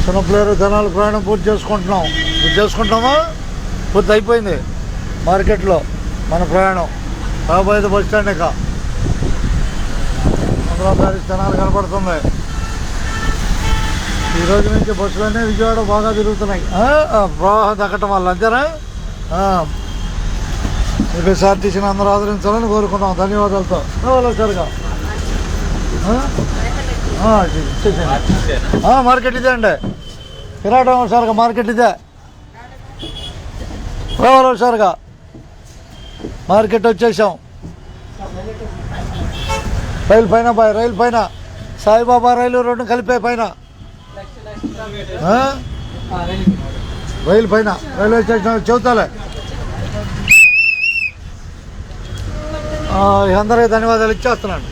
చిన్నపిల్లలు జనాలు ప్రయాణం పూర్తి చేసుకుంటున్నామా? పూర్తి అయిపోయింది. మార్కెట్లో మన ప్రయాణం రాబోయేది బస్ స్టాండ్. ఇక ఆంధ్రప్రదేశ్ జనాలు కనపడుతుంది. ఈరోజు నుంచి బస్సులన్నీ విజయవాడ బాగా తిరుగుతున్నాయి. ప్రవాహం తగ్గటం వల్ల అంతేనా? ఏపీఎస్ఆర్టీసీని అందరూ ఆదరించాలని కోరుకున్నాం. ధన్యవాదాలతో సరిగా మార్కెట్ ఇదే అండి. కిరాటం సార్గా మార్కెట్ ఇదే. రావాలి సార్గా మార్కెట్ వచ్చేసాం. రైలు పైన రైలు పైన సాయిబాబా రైలు రెండు కలిపే పైన రైలు పైన రైల్వే స్టేషన్ చెబుతాలే. అందరికీ ధన్యవాదాలు ఇచ్చేస్తున్నాను.